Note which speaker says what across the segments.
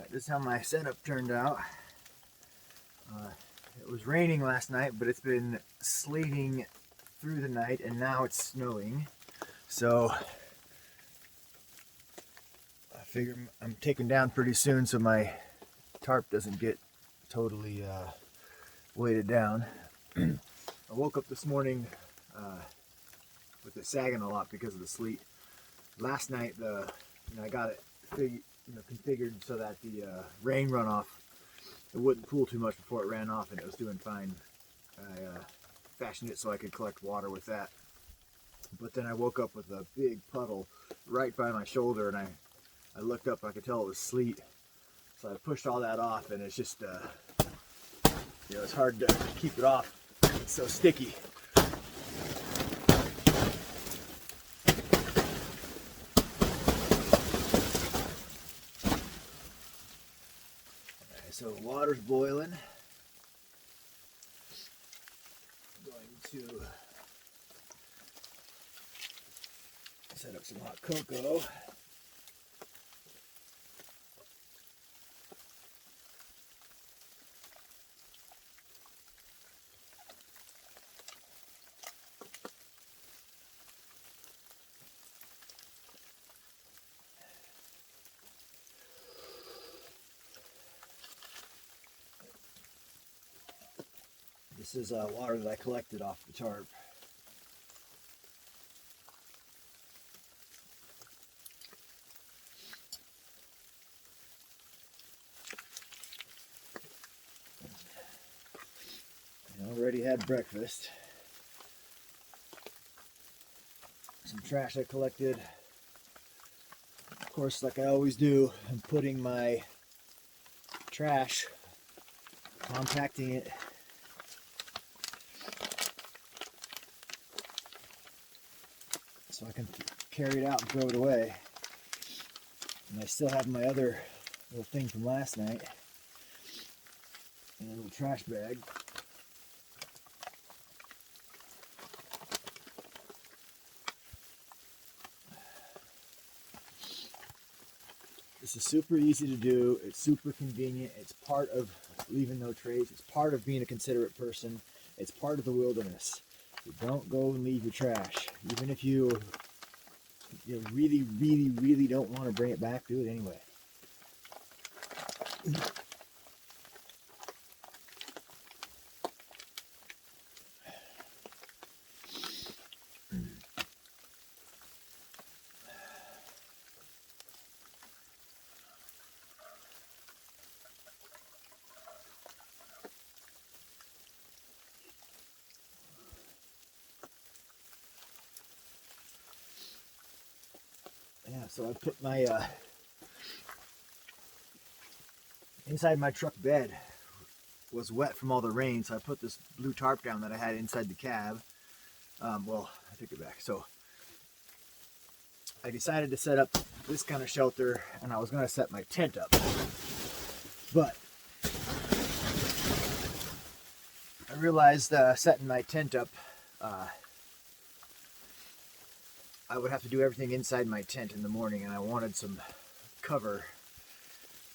Speaker 1: This is how my setup turned out. It was raining last night, but it's been sleeting through the night, and now it's snowing. So I figure I'm taking down pretty soon so my tarp doesn't get totally weighted down. I woke up this morning with it sagging a lot because of the sleet. Last night, I got it configured so that the rain runoff, it wouldn't pool too much before it ran off, and it was doing fine. I fashioned it so I could collect water with that. But then I woke up with a big puddle right by my shoulder, and I looked up, I could tell it was sleet. So I pushed all that off, and it's just, it's hard to keep it off. It's so sticky. So water's boiling. I'm going to set up some hot cocoa. This is water that I collected off the tarp. I already had breakfast. Some trash I collected. Of course, like I always do, I'm putting my trash, compacting it so I can carry it out and throw it away. And I still have my other little thing from last night in a little trash bag. This is super easy to do. It's super convenient. It's part of leaving no trace. It's part of being a considerate person. It's part of the wilderness. You don't go and leave your trash. Even if you really, really, really don't want to bring it back, do it anyway. Yeah, so I put my inside my truck bed was wet from all the rain, so I put this blue tarp down that I had inside the cab. Well, I took it back. So I decided to set up this kind of shelter, and I was going to set my tent up. But I realized setting my tent up, I would have to do everything inside my tent in the morning, and I wanted some cover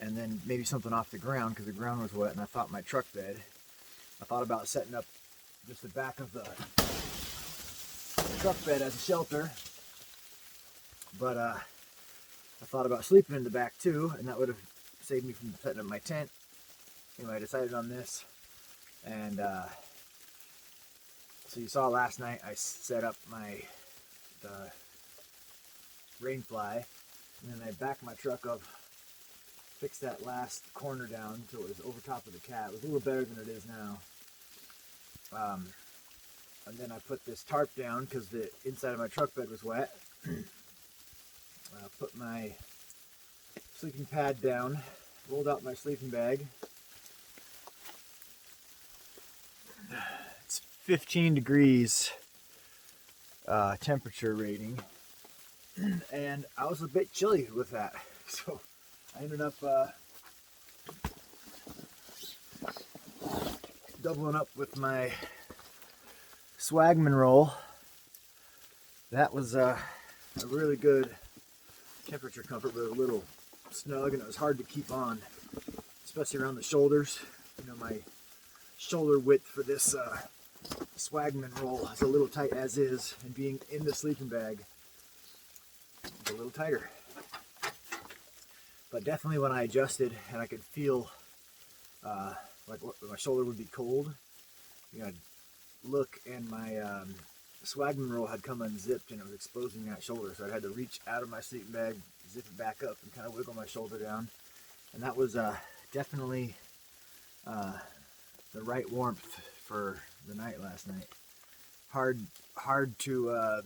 Speaker 1: and then maybe something off the ground because the ground was wet, and I thought my truck bed. I thought about setting up just the back of the truck bed as a shelter, but I thought about sleeping in the back too, and that would have saved me from setting up my tent. Anyway, I decided on this, and so you saw last night I set up the rain fly, and then I backed my truck up, fixed that last corner down so it was over top of the cab. It was a little better than it is now. And then I put this tarp down because the inside of my truck bed was wet. I put my sleeping pad down, rolled out my sleeping bag. It's 15 degrees temperature rating, and I was a bit chilly with that, so I ended up doubling up with my Swagman roll. That was a really good temperature comfort, but a little snug and it was hard to keep on, especially around the shoulders. You know, my shoulder width for this Swagman roll is a little tight as is, and being in the sleeping bag, it's a little tighter. But definitely when I adjusted and I could feel like my shoulder would be cold, you know, I'd look and my Swagman roll had come unzipped and it was exposing that shoulder, so I had to reach out of my sleeping bag, zip it back up, and kind of wiggle my shoulder down. And that was definitely the right warmth for the night last night. Hard to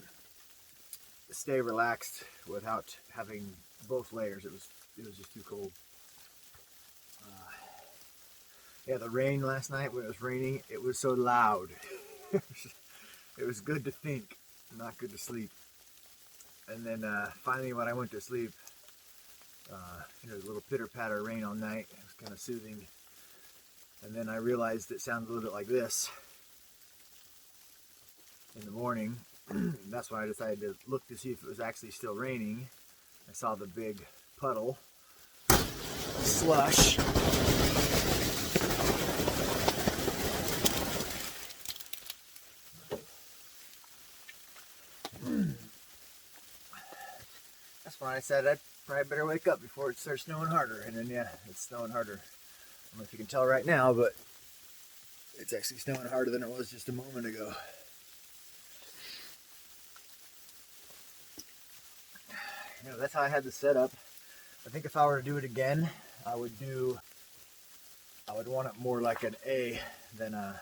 Speaker 1: stay relaxed without having both layers. It was just too cold. Yeah, the rain last night, when it was raining, it was so loud. It was good to think, not good to sleep. And then finally when I went to sleep, there was a little pitter-patter rain all night. It was kind of soothing. And then I realized it sounded a little bit like this in the morning. That's why I decided to look to see if it was actually still raining. I saw the big puddle of slush. That's why I said I'd probably better wake up before it starts snowing harder. And then yeah, it's snowing harder. I don't know if you can tell right now, but it's actually snowing harder than it was just a moment ago. You know, that's how I had the setup. I think if I were to do it again, I would want it more like an A than an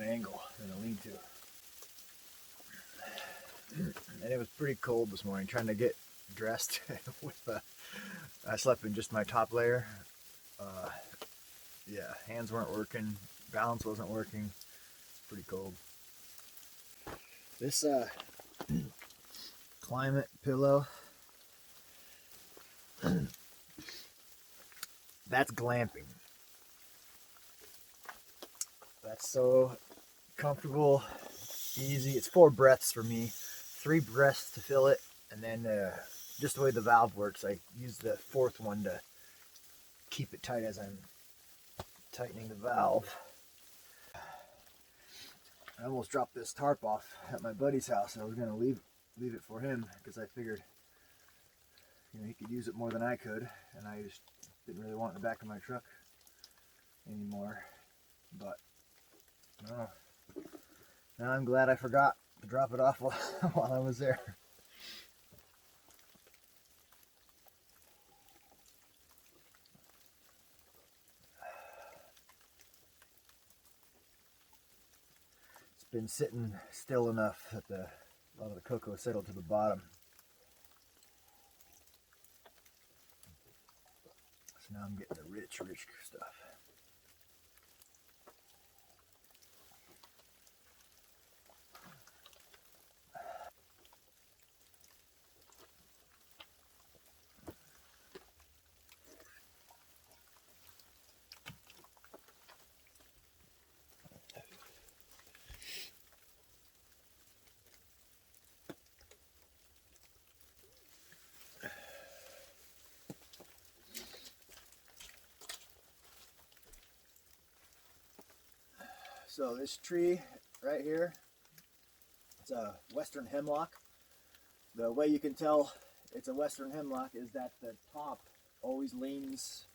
Speaker 1: angle, than a lean-to. And it was pretty cold this morning, trying to get dressed I slept in just my top layer. Yeah, hands weren't working, balance wasn't working. Pretty cold. This climate pillow, that's glamping. That's so comfortable, easy. It's 4 breaths for me, 3 breaths to fill it, and then just the way the valve works, I use the 4th one to keep it tight as I'm tightening the valve. I almost dropped this tarp off at my buddy's house. I was going to leave it for him because I figured, you know, he could use it more than I could, and I just didn't really want it in the back of my truck anymore. But no, now I'm glad I forgot to drop it off while I was there. It's been sitting still enough that a lot of the cocoa settled to the bottom. So now I'm getting the rich stuff. So this tree right here, it's a western hemlock. The way you can tell it's a western hemlock is that the top always leans,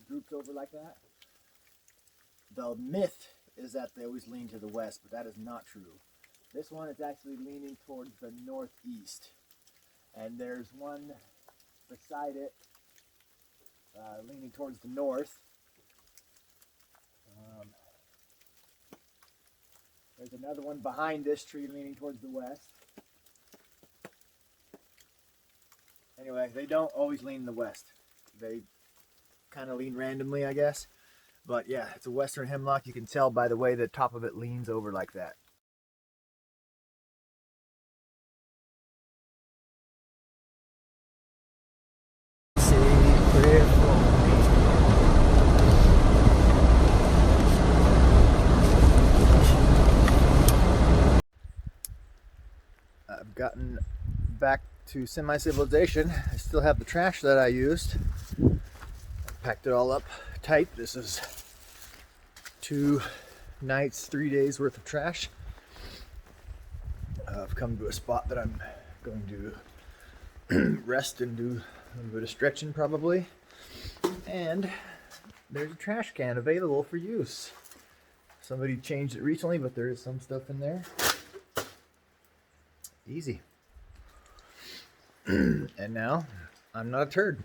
Speaker 1: droops over like that. The myth is that they always lean to the west, but that is not true. This one is actually leaning towards the northeast. And there's one beside it leaning towards the north. There's another one behind this tree leaning towards the west. Anyway, they don't always lean the west. They kind of lean randomly, I guess. But yeah, it's a western hemlock. You can tell by the way the top of it leans over like that. I've gotten back to semi-civilization. I still have the trash that I used. I packed it all up tight. This is 2 nights, 3 days worth of trash. I've come to a spot that I'm going to rest and do a little bit of stretching probably. And there's a trash can available for use. Somebody changed it recently, but there is some stuff in there. Easy. And now I'm not a turd.